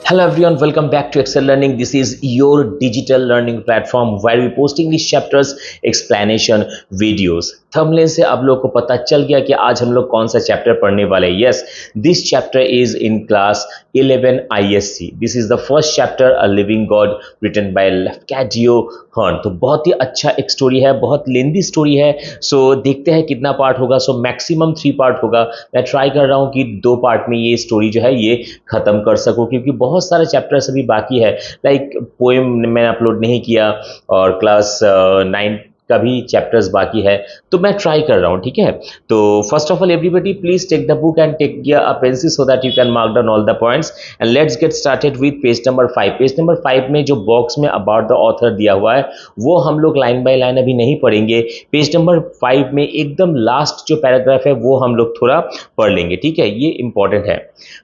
Hello everyone, welcome back to Excel Learning. This is your digital learning platform where we post English chapters, explanation videos. Thumbnail से आप लोगों को पता चल गया कि आज हम लोग कौन सा चैप्टर पढ़ने वाले हैं. Yes, this chapter is in class 11 ISC. This is the first chapter a living god written by Lafcadio Hearn. तो बहुत ही अच्छा एक स्टोरी है, बहुत लेंदी स्टोरी है. सो देखते हैं कितना पार्ट होगा. सो मैक्सिमम 3 पार्ट होगा. मैं ट्राई कर रहा हूँ कि 2 पार्ट में ये स्टोरी जो है ये खत्म कर सकूँ, क्योंकि बहुत सारे चैप्टर्स अभी बाकी है. लाइक पोएम मैंने अपलोड नहीं किया और क्लास 9 का भी चैप्टर्स बाकी है, तो मैं ट्राई कर रहा हूँ. ठीक है, तो first of all everybody please take the book and take a pencil so that you can mark down all the points and let's get started with page number 5. Page number 5 में जो box में about the author दिया हुआ है वो हम लोग line by line अभी नहीं पढ़ेंगे. पेज नंबर 5 में एकदम लास्ट जो पैराग्राफ है वो हम लोग थोड़ा पढ़ लेंगे. ठीक है, ये इंपॉर्टेंट है.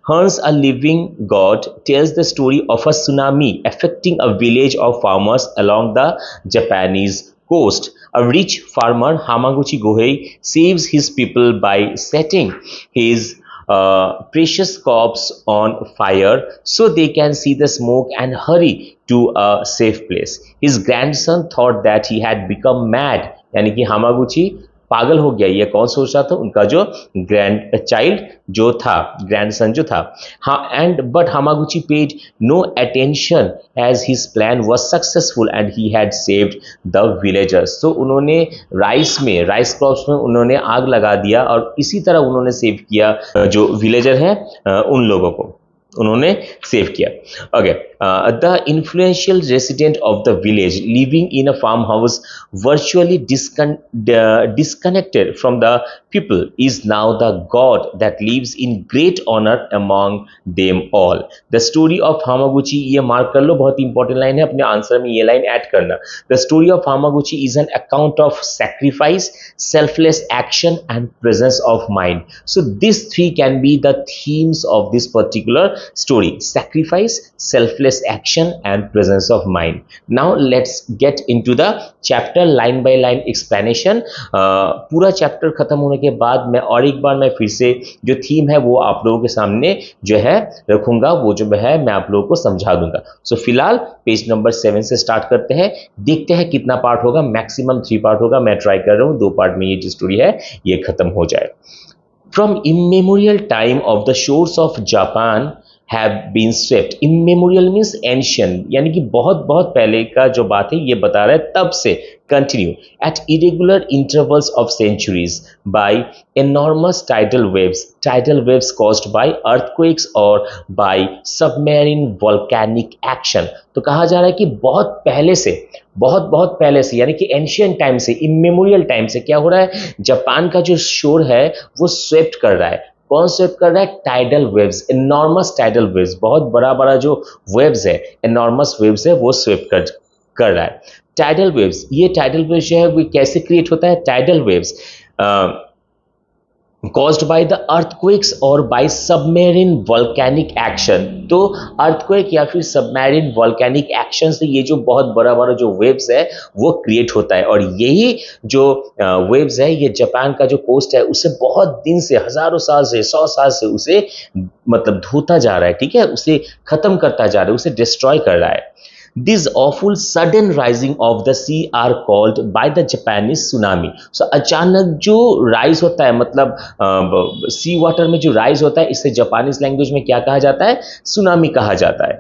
Hans, a living god, tells the story of a tsunami affecting a village of farmers along the Japanese coast. A rich farmer, Hamaguchi Gohei, saves his people by setting his precious crops on fire so they can see the smoke and hurry to a safe place. His grandson thought that he had become mad, यानी कि हामागुची पागल हो गया. ये कौन सोच रहा था? उनका जो ग्रैंड चाइल्ड जो था, ग्रैंडसन जो था. हाँ, and but Hamaguchi paid no attention as his plan was successful and he had saved the villagers. तो उन्होंने राइस क्रॉप्स में उन्होंने आग लगा दिया और इसी तरह उन्होंने सेव किया जो विलेजर हैं उन लोगों को उन्होंने सेव किया. Okay, the influential resident of the village living in a farm house virtually disconnected from the people is now the god that lives in great honor among them all. The story of Hamaguchi, ये mark कर लो, बहुत important line है, अपने answer में ये line add करना. The story of Hamaguchi is an account of sacrifice, selfless action and presence of mind. So these 3 can be the themes of this particular story: sacrifice, selfless action and presence of mind. Now let's get into the chapter line by line explanation. पूरा chapter खत्म होने के बाद मैं और एक बार मैं फिर से जो थीम है वो आप लोगों के सामने जो है रखूंगा, वो जो है मैं आप लोगों को समझा दूंगा. सो फिलहाल पेज नंबर 7 से स्टार्ट करते हैं, देखते हैं कितना पार्ट होगा. मैक्सिमम 3 पार्ट होगा. मैं ट्राई कर रहा हूँ 2 पार्ट में ये जो स्टोरी है ये खत्म हो जाए. From immemorial time of the shores of Japan have been swept. Immemorial means ancient, यानी कि बहुत बहुत पहले का जो बात है ये बता रहा है, तब से continue at irregular intervals of centuries by enormous tidal waves caused by earthquakes or by submarine volcanic action. तो कहा जा रहा है कि बहुत बहुत पहले से यानी कि एंशियंट टाइम से, इमेमोरियल टाइम से क्या हो रहा है, जापान का जो शोर है वो स्वेप्ट कर रहा है. कौन स्वेप्ट कर रहा है? Tidal waves, enormous tidal waves, बहुत बड़ा जो वेव्स है, एनॉर्मस वेव्स है, वो स्वेप्ट कर रहा है. टाइडल वेव्स, ये टाइडल वेव्स जो है वो कैसे क्रिएट होता है? Tidal waves caused by the earthquakes or by submarine volcanic action. तो earthquake या फिर submarine volcanic action से ये जो बहुत बड़ा जो waves है वो create होता है. और यही जो waves है ये जापान का जो कोस्ट है उसे बहुत दिन से, हजारों साल से, 100 साल से उसे मतलब धोता जा रहा है. ठीक है, उसे खत्म करता जा रहा है, उसे डिस्ट्रॉय कर रहा है. This awful sudden rising of the sea are called by the Japanese tsunami. So अचानक जो राइज होता है, मतलब सी वाटर में जो राइज होता है, इसे जापानीज लैंग्वेज में क्या कहा जाता है? सुनामी कहा जाता है.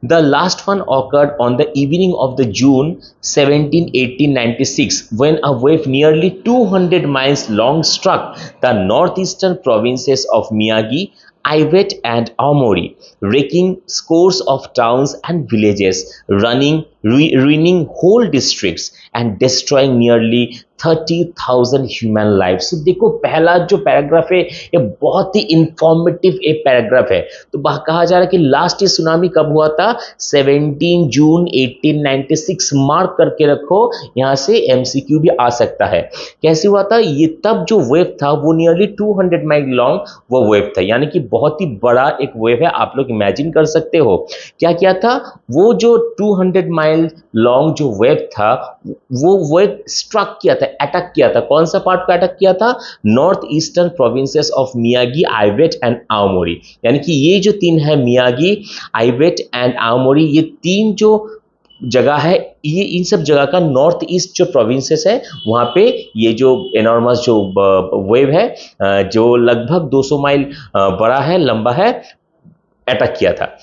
The last one occurred on the evening of the June 17, 1896 when a wave nearly 200 miles long struck the northeastern provinces of Miyagi, Iwate and Aomori, wrecking scores of towns and villages, ruining whole districts and destroying nearly 30,000 human life. तो देखो पहला जो paragraph है ये बहुत ही informative एक paragraph है. तो कहा जा रहा है कि लास्ट ये सुनामी कब हुआ था? 17 जून 1896. मार्क करके रखो, यहाँ से MCQ भी आ सकता है. कैसे हुआ था ये? तब जो वेव था वो नियरली 200 माइल लॉन्ग वो वेव था, यानी कि बहुत ही बड़ा एक वेव है. आप लोग इमेजिन कर सकते हो क्या किया था? वो जो 200 माइल लॉन्ग जो वेव था वो वेव स्ट्रक किया था, अटैक किया था। कौन सा पार्ट को अटैक किया था? North eastern provinces of Miyagi, Iwate and Aomori. यानी कि ये जो तीन है, मियागी, आइबेट एंड आओमोरी, ये तीन जो जगह है, ये इन सब जगह का नॉर्थ ईस्ट जो प्रोविंसेस है वहाँ पे ये जो एनॉर्मस जो वेव है, जो लगभग 200 माइल बड़ा है, लंबा है, अटैक किया था।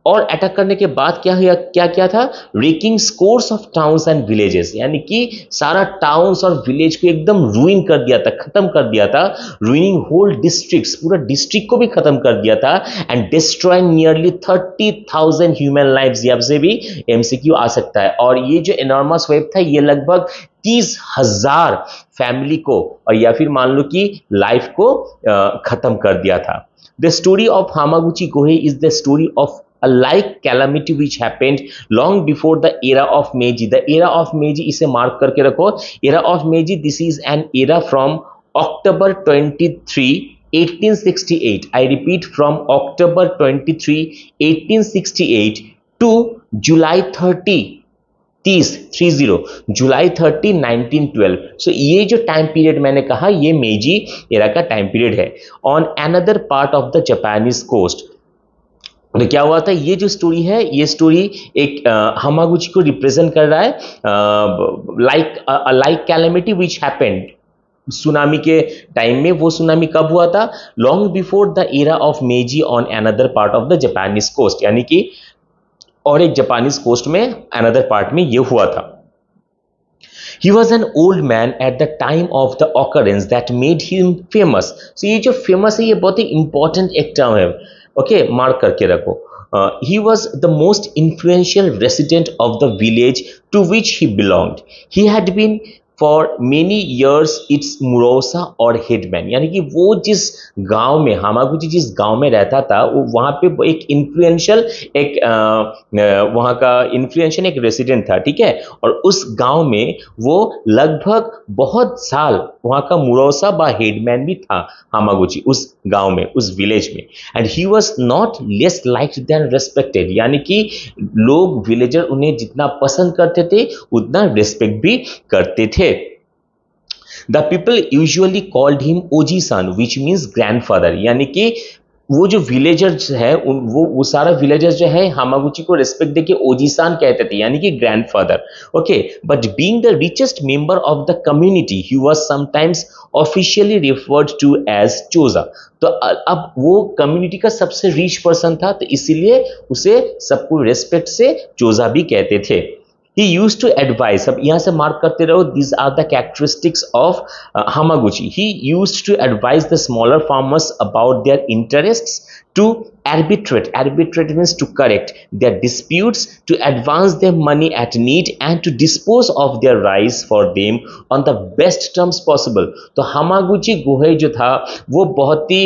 और अटैक करने के बाद क्या किया था? Racking scores of towns and villages, यानी कि सारा टाउन्स और विलेज को एकदम रूइन कर दिया था, खत्म कर दिया था। रूइनिंग होल डिस्ट्रिक्ट्स, पूरा डिस्ट्रिक्ट को भी खत्म कर दिया था। And destroying nearly 30,000 human lives. यहाँ से भी एमसीक्यू आ सकता है। और ये जो एनॉर्मस वेव था, ये लगभग 30,000 फैमिली को, और या फिर मान लो कि लाइफ को खत्म कर दिया था। The story of Hamaguchi Gohei is the story of a like calamity which happened long before the era of Meiji. The era of Meiji, इसे मार्क करके रखो। Era of Meiji, this is an era from October 23, 1868. I repeat, from October 23, 1868 to July 30, 30 जुलाई 30, 1912। सो ये जो time period मैंने कहा, ये Meiji era का time period है। On another part of the Japanese coast, तो क्या हुआ था? ये जो स्टोरी है, ये स्टोरी एक हामागुची को रिप्रेजेंट कर रहा है, like calamity which happened, tsunami के टाइम में। वो सुनामी कब हुआ था? Long before the era of Meiji on another part of the Japanese coast, यानी कि और एक जापानीज कोस्ट में, अनदर पार्ट में ये हुआ था। He was an old man at the time of the occurrence that made him famous. So ये जो famous है, ये बहुत ही important एक टर्म है। ओके, मार्क करके रखो। He was the most influential resident of the village to which he belonged. He had been for many years its मुरोसा और हेडमैन, यानी कि वो जिस गांव में, हामागुची जिस गांव में रहता था, वो वहाँ पे एक इन्फ्लुएंशियल, एक वहाँ का इन्फ्लुएंशियल एक रेसिडेंट था, ठीक है। और उस गांव में वो लगभग बहुत साल वहाँ का मुरोसा बा हेडमैन भी था, हामागुची, उस गांव में, उस विलेज में। And he was not less liked than respected, यानी कि लोग, विलेजर उन्हें जितना पसंद करते थे उतना रेस्पेक्ट भी करते थे। The people usually called him ओजी-सान, which means grandfather, यानी कि वो जो विलेजर्स है, वो सारा विलेजर्स जो है हामागुची को रिस्पेक्ट देके ओजी-सान कहते थे, यानी कि grandfather. Okay, but being the richest member of the community, he was sometimes officially referred to as Choja. तो अब वो कम्युनिटी का सबसे रिच पर्सन था, तो इसीलिए उसे सबको रेस्पेक्ट से चोजा भी कहते थे। He used to advise, अब यहाँ से मार्क करते रहो, these are the characteristics of Hamaguchi. He used to advise the smaller farmers about their interests, to arbitrate means to correct their disputes, to advance their money at need, and to dispose of their rice for them on the best terms possible. तो हामागुची गोहेई जो था, वो बहुत ही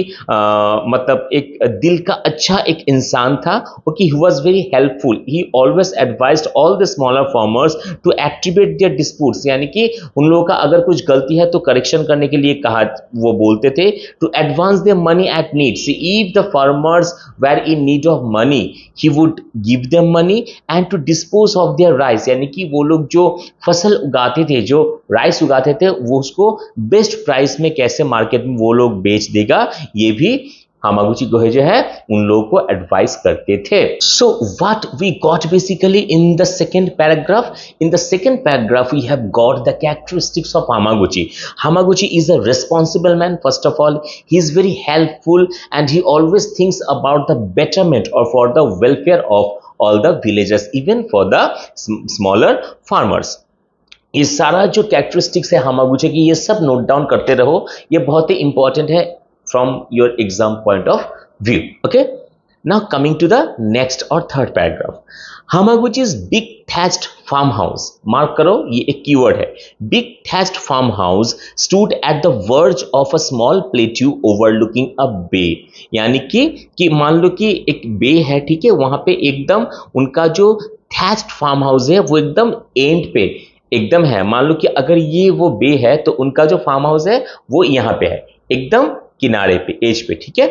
मतलब एक दिल का अच्छा एक इंसान था। Okay, he was very helpful. He always advised all the smaller farmers to attribute their disputes, यानी कि उन लोगों का अगर कुछ गलती है तो करेक्शन करने के लिए कहा, वो बोलते थे, to advance their money at need. See, if the farmers were in need of money, he would give them money, and to dispose of their rice, यानी कि वो लोग जो फसल उगाते थे, जो राइस उगाते थे, वो उसको बेस्ट प्राइस में कैसे मार्केट में वो लोग बेच देगा, ये भी हामागुची गोहेई जो है उन लोगों को एडवाइस करते थे। So what we got basically in the second paragraph, in the second paragraph we have got the characteristics of Hamaguchi. Hamaguchi is a responsible man. First of all, he is very helpful and he always thinks about the betterment or for the welfare of all the villagers, even for the smaller farmers. ये सारा जो characteristics है हामागुची की, ये सब note down करते रहो, ये बहुत ही इंपॉर्टेंट है from your exam point of view. Okay, now coming to the next or third paragraph. Hamaguchi's big thatched farmhouse, mark करो, ये एक कीवर्ड है, big thatched farmhouse stood at the verge of a small plateau overlooking a bay. यानी कि मान लो कि एक बे है, ठीक है, वहां पे एकदम उनका जो thatched farm house है वो एकदम एंड पे एकदम है। मान लो कि अगर ये वो बे है तो उनका जो फार्म हाउस है वो यहाँ पे है, एकदम किनारे पे, एज पे, ठीक है।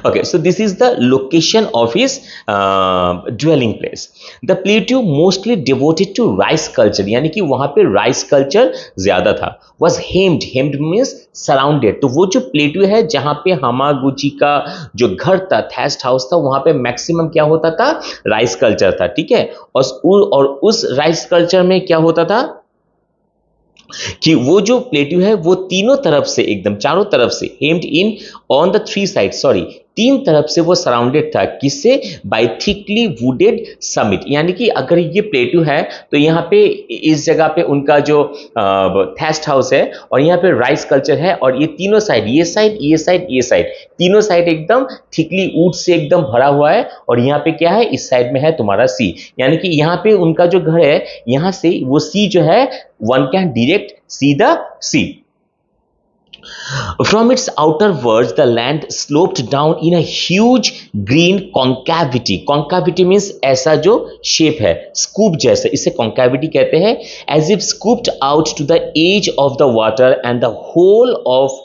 Okay, so this is the location of his dwelling place. The plateau mostly devoted to rice culture, यानी कि वहां पे rice culture ज्यादा था. Was hemmed means surrounded. तो वो जो प्लेटू है जहां पे हामागुची का जो घर था, थैस्ट हाउस था, वहां पे मैक्सिमम क्या होता था, राइस कल्चर था. ठीक है, और उस राइस कल्चर में क्या होता था कि वो जो प्लेट्यू है वो तीनों तरफ से, एकदम चारों तरफ से, hemmed in on the three side, sorry, तीन तरफ से वो सराउंडेड था. किससे? By thickly wooded summit. यानी कि अगर ये प्लेट्यू है तो यहाँ पे इस जगह पे उनका जो थेस्ट हाउस है और यहाँ पे राइस कल्चर है, और ये तीनों साइड, ये साइड, ये साइड, ये साइड, तीनों साइड एकदम थिकली वुड से एकदम भरा हुआ है. और यहाँ पे क्या है, इस साइड में है तुम्हारा सी. यानी कि यहाँ पे उनका जो घर है, यहाँ से वो सी जो है, one can direct see the sea. From its outer verge, the land sloped down in a huge green concavity. Concavity means ऐसा जो shape है, scoop जैसा, इसे concavity कहते हैं. As if scooped out to the edge of the water, and the whole of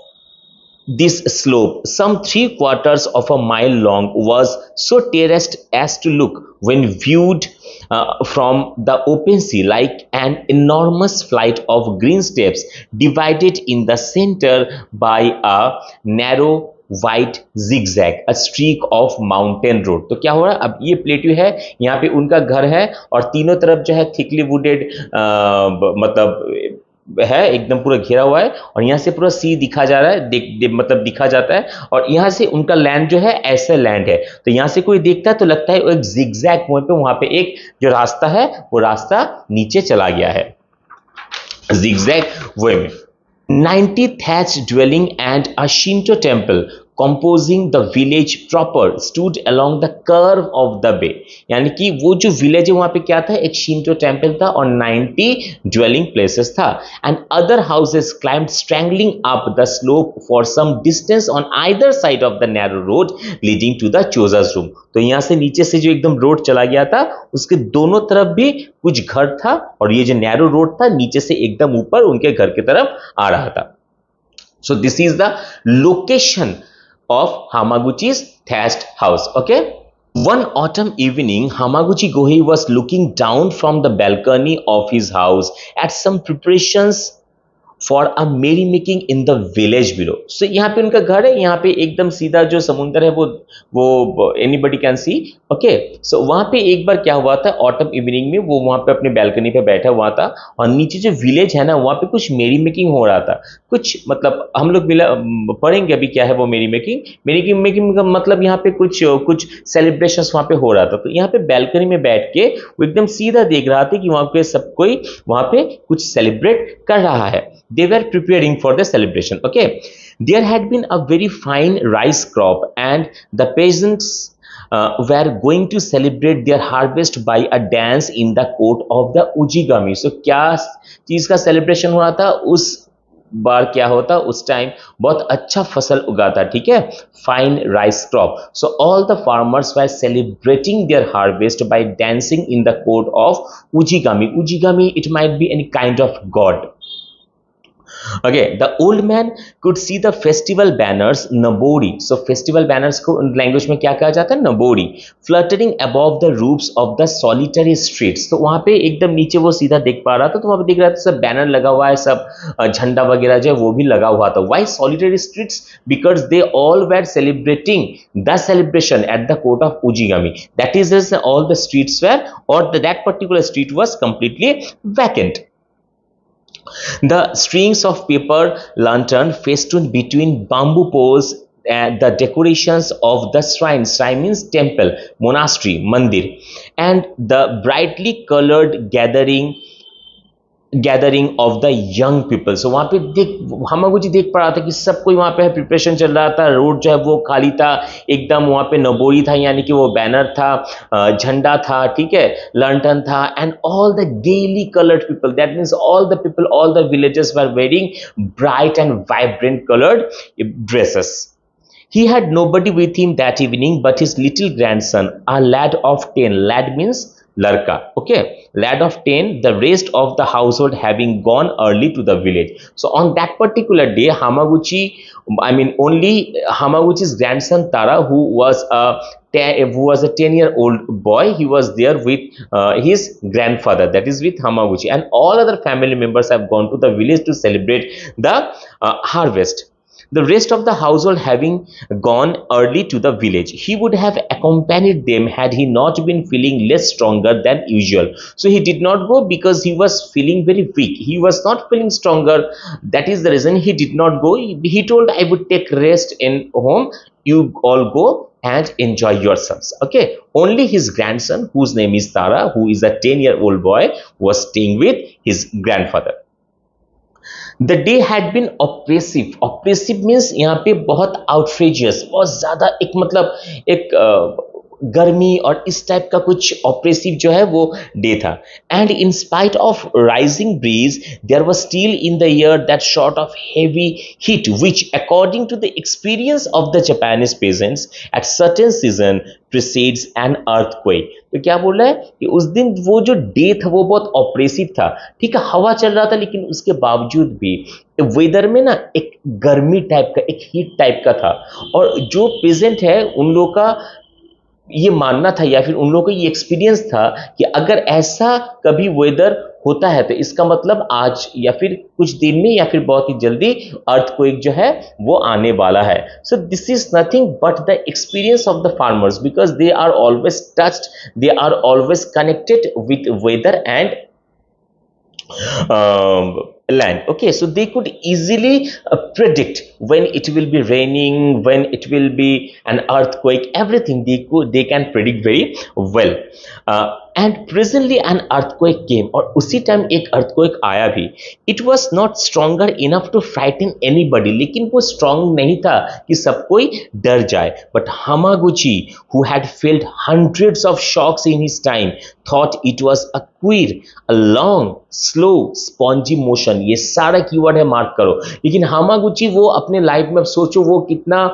this slope, some 3/4 of a mile long, was so terraced as to look, when viewed from the open sea, like an enormous flight of green steps divided in the center by a narrow white zigzag, a streak of mountain road. तो क्या हो रहा है, अब ये plateau है, यहाँ पे उनका घर है, और तीनों तरफ जो है थिकली वुडेड मतलब है, एकदम पूरा घेरा हुआ है, और यहाँ से पूरा सी दिखा जा रहा है, मतलब दिखा जाता है. और यहाँ से उनका लैंड जो है ऐसे लैंड है, तो यहाँ से कोई देखता है तो लगता है एक जिगजैग पॉइंट पे वहां पे एक जो रास्ता है वो रास्ता नीचे चला गया है, जिगजैग वे में. 90 thatched dwelling and a Shinto temple composing the village proper stood along the curve of the bay. यानी कि वो जो विलेज है वहां पे क्या था, एक शिंटो टेम्पल था और 90 dwelling places था. And other houses climbed strangling up the slope for some distance on either side of the narrow road leading to the choza's room. तो यहाँ से नीचे से जो एकदम रोड चला गया था, उसके दोनों तरफ भी कुछ घर था, और ये जो नैरो रोड था नीचे से एकदम ऊपर उनके घर की तरफ आ रहा था. So this is the location of Hamaguchi's thatched house. Okay. One autumn evening, Hamaguchi Gohei was looking down from the balcony of his house at some preparations for a merry making in the village below. So यहाँ पे उनका घर है, यहाँ पे एकदम सीधा जो समुंदर है वो एनीबडी कैन सी. ओके, सो वहाँ पे एक बार क्या हुआ था, ऑटम इवनिंग में वो वहाँ पे अपने बैल्कनी पे बैठा हुआ था, और नीचे जो विलेज है ना वहाँ पे कुछ मेरी मेकिंग हो रहा था. कुछ मतलब हम लोग पढ़ेंगे अभी क्या है वो मेरी मेकिंग का मतलब यहाँ पे कुछ सेलिब्रेशन वहाँ पे हो रहा था. तो यहाँ पे बैल्कनी में बैठ के वो एकदम सीधा देख रहा था कि वहाँ पे सब कोई वहाँ पे कुछ सेलिब्रेट कर रहा है. They were preparing for the celebration. Okay, there had been a very fine rice crop, and the peasants were going to celebrate their harvest by a dance in the court of the Ujigami. So क्या चीज का celebration हो रहा था उस बार, क्या होता उस टाइम, बहुत अच्छा फसल उगाता. ठीक है, fine rice crop. So all the farmers were celebrating their harvest by dancing in the court of Ujigami. Ujigami it might be any kind of god. Okay, the old man could see the festival banners, nabori. So festival banners को language में क्या कहा जाता है, nabori, fluttering above the roofs of the solitary streets. तो वहाँ पे एकदम नीचे वो सीधा देख पा रहा था, तो वहाँ पे देख रहा था सब बैनर लगा हुआ है, सब झंडा वगैरह जो है वो भी लगा हुआ था. Why solitary streets? Because they all were celebrating the celebration at the court of Ujigami. That is, all the streets were, or that particular street was completely vacant. The strings of paper lantern festooned between bamboo poles and the decorations of the shrine. Shrine means temple, monastery, mandir, and the brightly colored gathering of the young people. So वहाँ पे हामागुची देख पा रहा था कि सब कोई वहाँ पे प्रिपरेशन चल रहा था. रोड जो है वो खाली था, एकदम वहाँ पे नबोरी था, यानी कि वो बैनर था, झंडा था, ठीक है, लंटन था, एंड ऑल द गेली coloured people. That means all the people, all the villages were wearing bright and vibrant coloured dresses. He had nobody with him that evening but his little grandson, a lad of 10. Lad means लड़का, okay, lad of 10, the rest of the household having gone early to the village. So on that particular day, Hamaguchi, I mean only Hamaguchi's grandson Tara, who was a 10-year-old boy, he was there with his grandfather, that is with Hamaguchi, and all other family members have gone to the village to celebrate the harvest. The rest of the household having gone early to the village, he would have accompanied them had he not been feeling less stronger than usual. So he did not go because he was feeling very weak. He was not feeling stronger. That is the reason he did not go. He told, I would take rest in home. You all go and enjoy yourselves. Okay. Only his grandson, whose name is Tara, who is a 10-year-old boy, was staying with his grandfather. The day had been oppressive. Oppressive means यहाँ पे बहुत outrageous, बहुत ज्यादा एक मतलब एक गर्मी और इस टाइप का कुछ ऑप्रेसिव जो है वो डे था. And in spite of rising breeze there was still in the air that sort of heavy heat which according to the experience of the Japanese peasants at certain season precedes an earthquake. तो क्या बोल रहा है कि उस दिन वो जो डे था वो बहुत ऑप्रेसिव था. ठीक है, हवा चल रहा था, लेकिन उसके बावजूद भी वेदर में ना एक गर्मी टाइप का, एक हीट टाइप का था. और जो पेजेंट है उन लोगों का ये मानना था या फिर उन लोगों को ये एक्सपीरियंस था कि अगर ऐसा कभी वेदर होता है तो इसका मतलब आज या फिर कुछ दिन में या फिर बहुत ही जल्दी अर्थक्वेक जो है वो आने वाला है. So this is nothing but the experience of the farmers because they are always touched, they are always connected with weather and land. Okay, so they could easily predict when it will be raining, when it will be an earthquake, everything they can predict very well. And presently an earthquake came, और उसी time एक earthquake आया भी. It was not stronger enough to frighten anybody, लेकिन वो strong नहीं था कि सब कोई डर जाए. But Hamaguchi, who had felt hundreds of shocks in his time, thought it was a queer, a long, slow, spongy motion. ये सारा कीवर्ड है, मार्क करो. लेकिन हामागुची वो अपने लाइफ में, सोचो वो कितना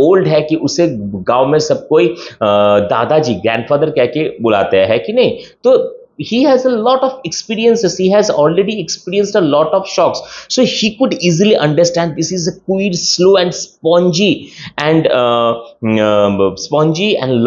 ओल्ड है कि उसे गांव में सब कोई दादाजी, ग्रैंडफादर कह के बुलाते हैं, है कि नहीं. तो he has a lot of experiences, he has already experienced a lot of shocks, so he could easily understand this is a queer, slow and spongy and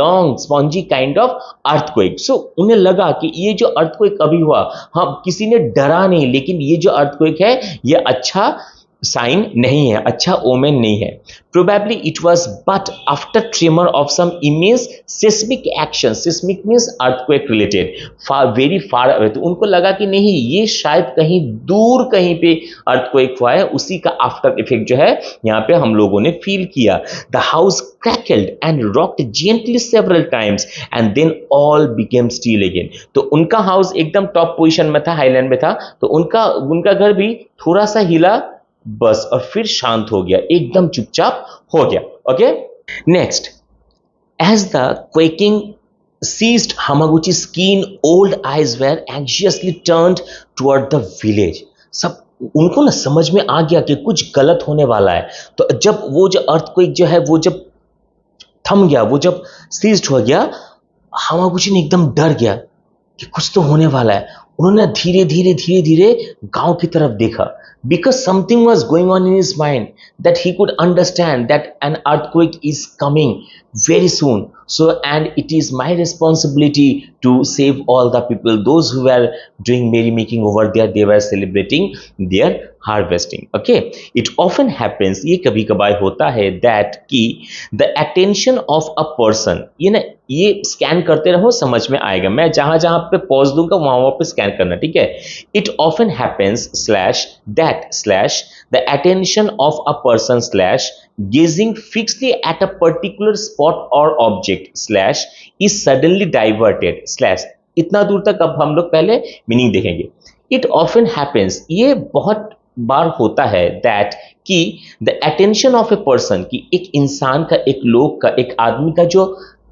long, spongy kind of earthquake. So उन्हें लगा कि ये जो earthquake अभी हुआ, हाँ किसी ने डरा नहीं, लेकिन ये जो earthquake है ये अच्छा साइन नहीं है, अच्छा ओमेन नहीं है. Probably it was but after tremor of some immense seismic action. Seismic means earthquake related, far very far away. तो उनको लगा कि नहीं ये शायद कहीं दूर कहीं पे earthquake हुआ है, उसी का आफ्टर इफेक्ट जो है यहाँ पे हम लोगों ने फील किया. The house crackled and rocked gently several times and then all became still again. तो उनका हाउस एकदम टॉप पोजीशन में था, हाईलैंड में था, तो उनका घर भी थोड़ा सा हिला बस, और फिर शांत हो गया, एकदम चुपचाप हो गया. Okay, next. As the quaking ceased, Hamaguchi's keen old eyes were anxiously turned toward the village. सब उनको ना समझ में आ गया कि कुछ गलत होने वाला है. तो जब वो जो अर्थक्वेक जो है वो जब थम गया, वो जब सीज्ड हो गया, हामागुची ने एकदम डर गया कि कुछ तो होने वाला है. उन्होंने धीरे धीरे गांव की तरफ देखा. Because something was going on in his mind, that he could understand that an earthquake is coming very soon. So, and it is my responsibility to save all the people, those who were doing merrymaking over there, they were celebrating their harvesting. Okay, it often happens, ये कभी कभार होता है, that कि the attention of a person, ये scan करते रहो, समझ में आएगा. मैं जहां जहां पे पॉज दूंगा वहां पे स्कैन करना, ठीक है. It often happens slash that slash the attention of a person slash gazing fixedly at a particular spot or object slash is suddenly diverted slash. इतना दूर तक अब हम लोग पहले मीनिंग देखेंगे. इट ऑफन हैपेंस, ये बहुत बार होता है, दैट कि the attention of a person, कि एक इंसान का, एक लोग का, एक आदमी का जो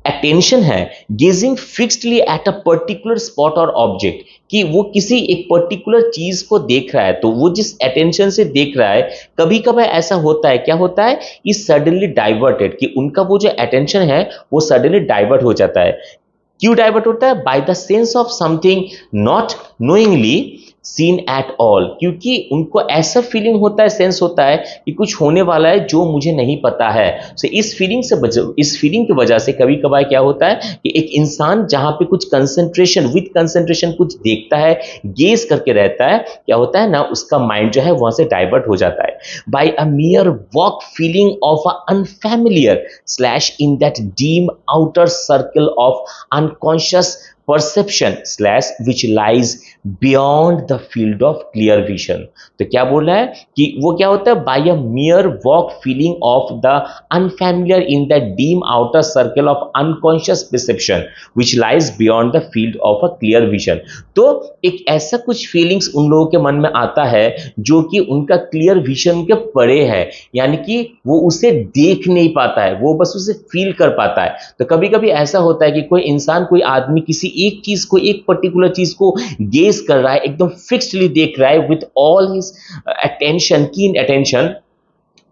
अटेंशन है, gazing fixedly at a particular spot और ऑब्जेक्ट, कि वो किसी एक पर्टिकुलर चीज को देख रहा है, तो वो जिस अटेंशन से देख रहा है, कभी कभी ऐसा होता है, क्या होता है, इज सडनली डाइवर्टेड, कि उनका वो जो अटेंशन है वो सडनली डाइवर्ट हो जाता है. क्यों डाइवर्ट होता है? By the sense of something not knowingly seen at all, क्योंकि उनको ऐसा फीलिंग होता है, सेंस होता है कि कुछ होने वाला है जो मुझे नहीं पता है। सो इस फीलिंग की वजह से कभी कभार क्या होता है कि एक इंसान जहां पे कुछ कंसंट्रेशन विद कंसंट्रेशन कुछ देखता है, गेज करके रहता है, क्या होता है ना, उसका माइंड जो है वहां से डाइवर्ट हो जाता है। By a mere walk feeling of a unfamiliar slash in that dim outer circle of unconscious perception slash which lies beyond the field of clear vision। तो क्या बोल रहा है कि वो क्या होता है? By a mere walk feeling of the unfamiliar in the dim outer circle of unconscious perception which lies beyond the field of a clear vision. तो एक ऐसा कुछ फीलिंग्स उन लोगों के मन में आता है जो कि उनका क्लियर विजन के परे है, यानी कि वो उसे देख नहीं पाता है, वो बस उसे फील कर पाता है। तो कभी कभी ऐसा होता है कि कोई इंसान, कोई आदमी किसी एक चीज को, एक पर्टिकुलर चीज को गेज कर रहा है, एकदम फिक्स्डली देख रहा है विथ ऑल हिज अटेंशन, कीन अटेंशन,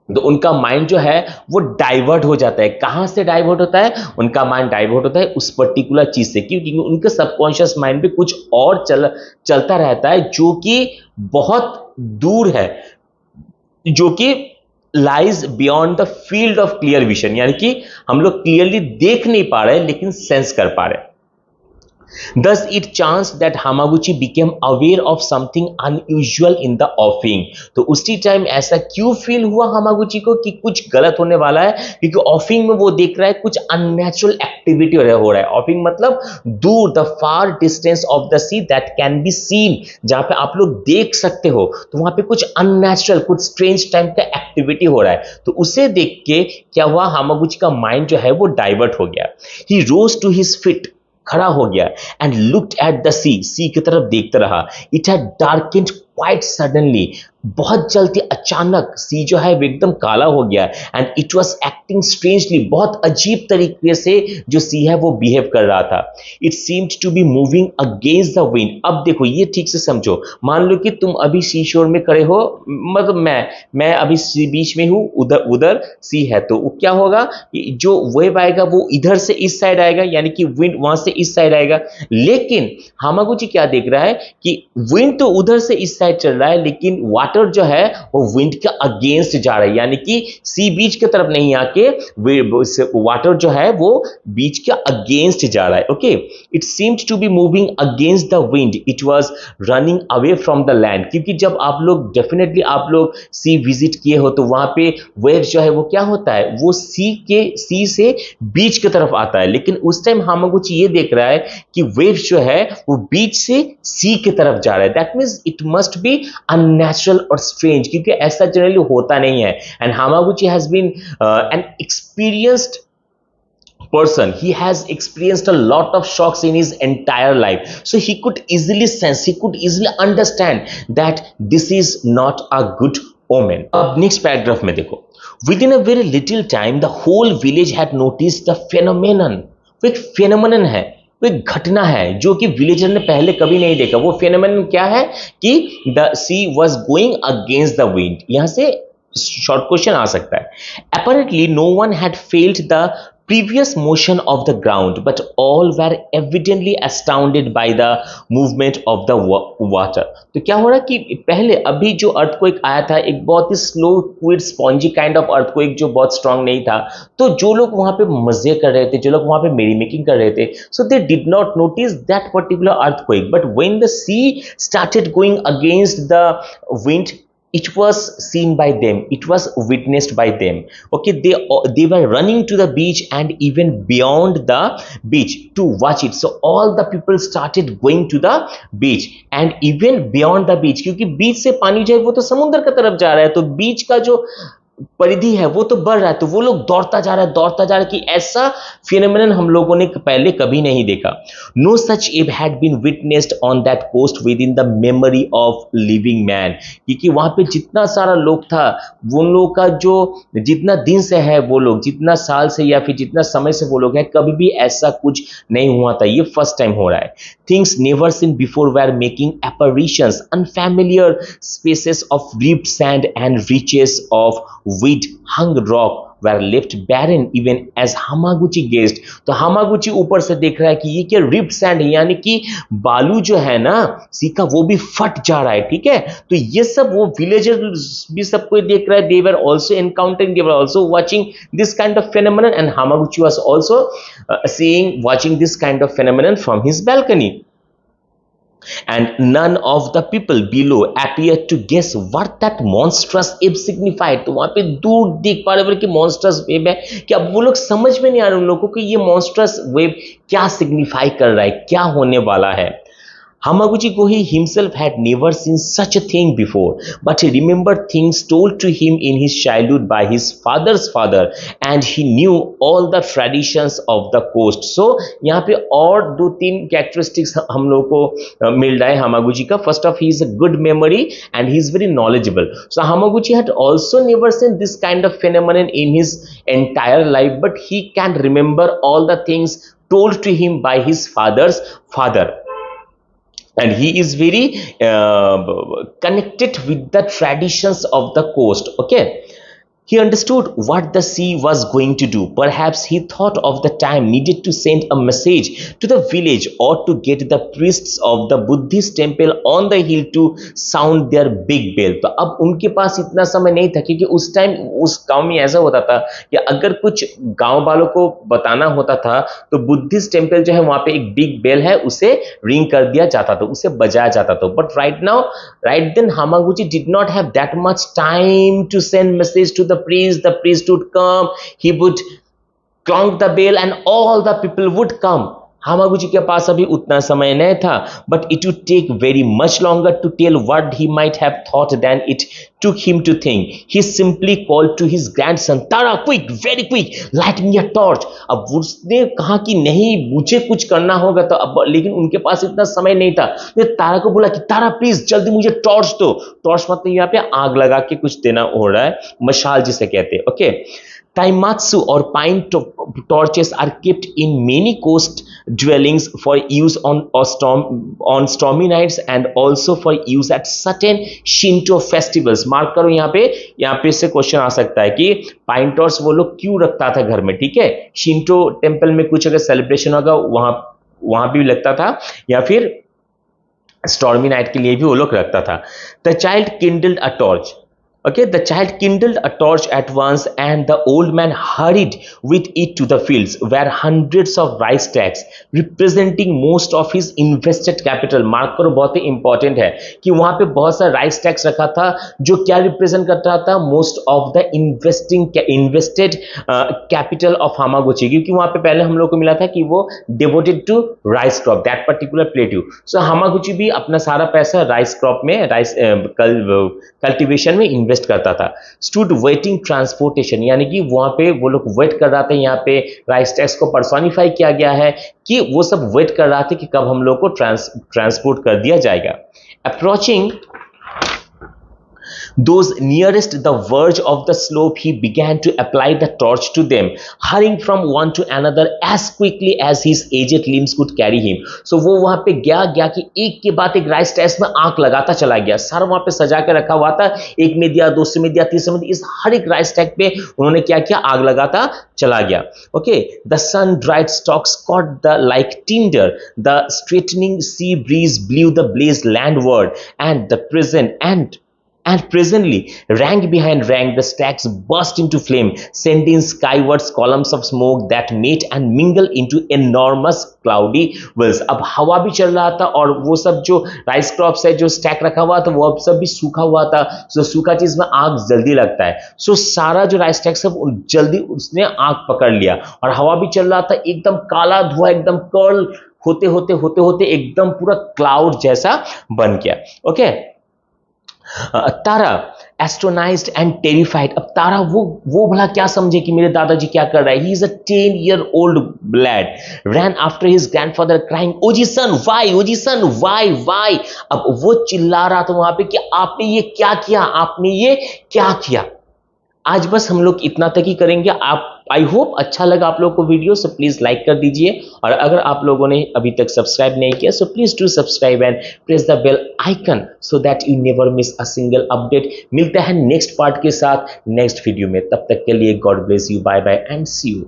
तो उनका माइंड जो है वो डाइवर्ट हो जाता है। कहां से डाइवर्ट होता है? उनका माइंड डाइवर्ट होता है उस पर्टिकुलर चीज से, क्योंकि उनके सबकॉन्शियस माइंड पे कुछ और चलता रहता है जो कि बहुत दूर है, जो कि lies beyond the field of clear vision, यानी कि हम लोग क्लियरली देख नहीं पा रहे लेकिन सेंस कर पा रहे हैं। Thus, it chanced that Hamaguchi became aware of something unusual in the offing। तो उसी टाइम ऐसा क्यों फील हुआ Hamaguchi को कि कुछ गलत होने वाला है? क्योंकि ऑफिंग में वो देख रहा है कुछ अननेचुरल एक्टिविटी हो रहा है। ऑफिंग मतलब दूर, the far distance of the see that can be seen, जहां पे आप लोग देख सकते हो, तो वहां पे कुछ अननेचुरल, कुछ स्ट्रेंज टाइप का एक्टिविटी हो रहा है। तो उसे देख के क्या हुआ, Hamaguchi का माइंड जो है वो डाइवर्ट हो गया। ही रोज टू हिज फीट, खड़ा हो गया, एंड लुक्ड एट द सी की तरफ देखता रहा। It had darkened quite suddenly, बहुत जल्दी अचानक सी जो है वो एकदम काला हो गया, and it was acting strangely, बहुत अजीब तरीके से जो सी है वो बिहेव कर रहा था। It seemed to be moving against the wind. अब देखो ये ठीक से समझो, मान लो कि तुम अभी सी शोर में खड़े हो, मतलब मैं अभी सी बीच में हूं, उधर सी है, तो क्या होगा, जो वेव आएगा वो इधर से इस साइड आएगा, यानी कि विंड वहां से इस साइड आएगा। लेकिन हामागुची क्या देख रहा है कि विंड तो उधर से इस साइड चल रहा है, लेकिन वाटर जो है वो विंड के अगेंस्ट जा रहा है, यानी कि सी बीच की तरफ नहीं आके वाटर जो है वो बीच के अगेंस्ट जा रहा है। Okay, it seemed to be moving against the wind, it was running away from the land. क्योंकि जब आप लोग डेफिनेटली आप लोग सी विजिट किए हो तो वहां पे वेव जो है वो क्या होता है, वो सी से बीच की तरफ आता है। लेकिन उस टाइम हामागुची ये देख रहा है कि वेव जो है वो बीच से सी की तरफ जा रहा है। That means it must be unnatural और स्ट्रेंज, क्योंकि ऐसा जनरली होता नहीं है। And Hamaguchi has been an experienced person, he has experienced a lot of shocks in his entire life, so he could easily sense, he could easily understand that this is not a good omen। अब next paragraph में देखो, within a very little time the whole village had noticed the phenomenon। वो एक phenomenon है, वो एक घटना है जो कि विलेजर ने पहले कभी नहीं देखा। वो phenomenon क्या है कि the sea was going against the wind। यहां से शॉर्ट क्वेश्चन आ सकता है। apparently no one had felt the previous motion of the ground, but all were evidently astounded by the movement of the water। तो क्या हो रहा कि पहले अभी जो अर्थक्वेक आया था, एक बहुत ही slow quid spongy kind of earthquake जो बहुत स्ट्रांग नहीं था, तो जो लोग वहां पे मजे कर रहे थे, जो लोग वहां पे मेरी मेकिंग कर रहे थे, so they did not notice that particular earthquake, but when the sea started going against the wind, it was seen by them, it was witnessed by them। okay, they were running to the beach and even beyond the beach to watch it। so all the people started going to the beach and even beyond the beach, क्योंकि बीच से पानी जो है वो तो समुद्र की तरफ जा रहा है, तो बीच का जो परिधि है वो तो बढ़ रहा है, तो वो लोग दौड़ता जा रहा है कि ऐसा फिनोमेनन हम लोगों ने पहले कभी नहीं देखा। No such eve had been witnessed on that coast within the memory of living man. क्योंकि वहां पे जितना सारा लोग था, वो लोग का जो जितना दिन से है, वो लोग जितना साल से या फिर जितना समय से वो लोग हैं, कभी भी ऐसा कुछ नहीं हुआ था, ये फर्स्ट टाइम हो रहा है। Things never seen before were making apparitions, unfamiliar spaces of ribbed sand and reaches of weed hung rock were left barren even as Hamaguchi gazed. तो Hamaguchi ऊपर से देख रहा है कि ये क्या रिप्ड सैंड है, यानी कि बालू जो है ना सी का वो भी फट जा रहा है, ठीक है। तो ये सब वो विलेजर्स भी सब कोई देख रहा है, they were also encountering, they were also watching this kind of phenomenon, and Hamaguchi was also watching this kind of phenomenon from his balcony. And none of the people below appeared to guess what that monstrous ape signified. तो वहां पे दूर देख पा रहे थे कि monstrous wave है, कि अब वो लोग समझ में नहीं आ रहे उन लोगों को कि ये monstrous wave क्या सिग्निफाई कर रहा है, क्या होने वाला है। Hamaguchi Gohei himself had never seen such a thing before, but he remembered things told to him in his childhood by his father's father, and he knew all the traditions of the coast. So यहाँ पे और दो तीन characteristics हम लोगों को मिल रहा है Hamaguchi का. First off, he is a good memory and he is very knowledgeable. So Hamaguchi had also never seen this kind of phenomenon in his entire life, but he can remember all the things told to him by his father's father. And he is very connected with the traditions of the coast. Okay, he understood what the sea was going to do. Perhaps he thought of the time needed to send a message to the village or to get the priests of the Buddhist temple on the hill to sound their big bell. तो अब उनके पास इतना समय नहीं था, क्योंकि उस time उस गांव में ऐसा होता था कि अगर कुछ गांव वालों को बताना होता था तो बुद्धिस्ट टेम्पल जो है वहां पे एक बिग बेल है, उसे रिंग कर दिया जाता था, उसे बजाया जाता था. But right then Hamaguchi did not have that much time to send message to the priest would come, he would clonk the bell and all the people would come. Hamaguchi के पास अभी उतना समय नहीं था, but it would take very much longer to tell what he might have thought than it took him to think. He simply called to his grandson, Tara, quick, very quick, light me a torch. अब उसने कहा कि नहीं मुझे कुछ करना होगा, तो अब लेकिन उनके पास इतना समय नहीं था. तो तारा को बोला कि तारा प्लीज जल्दी मुझे टॉर्च दो. टॉर्च मतलब यहाँ पे आग लगा के कुछ देना हो रहा है, मशाल जिसे कहते हैं. Okay, Taimatsu or pine torches are kept in many coast dwellings for use on stormy nights and also for use at certain Shinto festivals. Mark करो यहाँ पे से क्वेश्चन आ सकता है कि पाइन टॉर्च वो लोग क्यों रखता था घर में, ठीक है. शिंटो टेम्पल में कुछ अगर सेलिब्रेशन होगा वहां भी लगता था, या फिर स्टॉर्मी नाइट के लिए भी वो लोग रखता था. The child kindled a torch. Okay, the child kindled a torch at once and the old man hurried with it to the fields where hundreds of rice stacks representing most of his invested capital. Mark करो, बहुत ही important है कि वहां पे बहुत सारा rice tax रखा था जो क्या रिप्रेजेंट करता था, most of the invested capital of Hamaguchi, क्योंकि वहां पे पहले हम लोग को मिला था कि वो devoted to rice crop, that particular plateau. So Hamaguchi भी अपना सारा पैसा राइस क्रॉप में, राइस कल्टीवेशन में इन्वेस्ट करता था. स्टूड वेटिंग ट्रांसपोर्टेशन, यानी कि वहां पे वो लोग वेट कर रहा था. यहाँ पे राइस टैक्स को पर्सोनिफाई किया गया है कि वो सब वेट कर रहा था कि कब हम लोग को ट्रांसपोर्ट कर दिया जाएगा. Approaching those nearest the verge of the slope, he began to apply the torch to them, hurrying from one to another as quickly as his aged limbs could carry him. So वो वहां पे गया कि एक के बाद एक rice tax में आंख लगाता चला गया. सारा वहां पे सजा के रखा हुआ था, एक में दिया, दूसरे में दिया, तीसरे में दिया, इस हर एक राइस टैक्स पे उन्होंने क्या किया, आग लगाता चला गया. Okay, the sun dried stalks caught the like tinder, the straightening sea breeze blew the blaze landward, and presently, rank behind rank, the stacks burst into flame, sending skywards columns of smoke that met and mingled into enormous cloudy whirls. अब हवा भी चल रहा था और वो सब जो राइस क्रॉप्स है जो स्टैक रखा हुआ था वो अब सब भी सूखा हुआ था. सो सूखा चीज में आग जल्दी लगता है. सो सारा जो राइस स्टैक सब जल्दी उसने आग पकड़ लिया और हवा भी चल रहा था, एकदम काला धुआं, एकदम कर्ल होते एकदम पूरा क्लाउड जैसा बन गया. Okay, Tada astonished and terrified. अब तारा वो भला क्या समझे कि मेरे दादाजी क्या कर रहा है. He is a 10-year-old lad, ran after his grandfather crying, ओजी सन वाई. अब वो चिल्ला रहा था वहां पे कि आपने ये क्या किया. आज बस हम लोग इतना तक ही करेंगे। आप आई होप अच्छा लगा आप लोग को वीडियो, सो प्लीज लाइक कर दीजिए, और अगर आप लोगों ने अभी तक सब्सक्राइब नहीं किया so please do subscribe and press the bell icon so that you never miss a single update. मिलते हैं नेक्स्ट पार्ट के साथ नेक्स्ट वीडियो में, तब तक के लिए God bless you, bye bye and see you.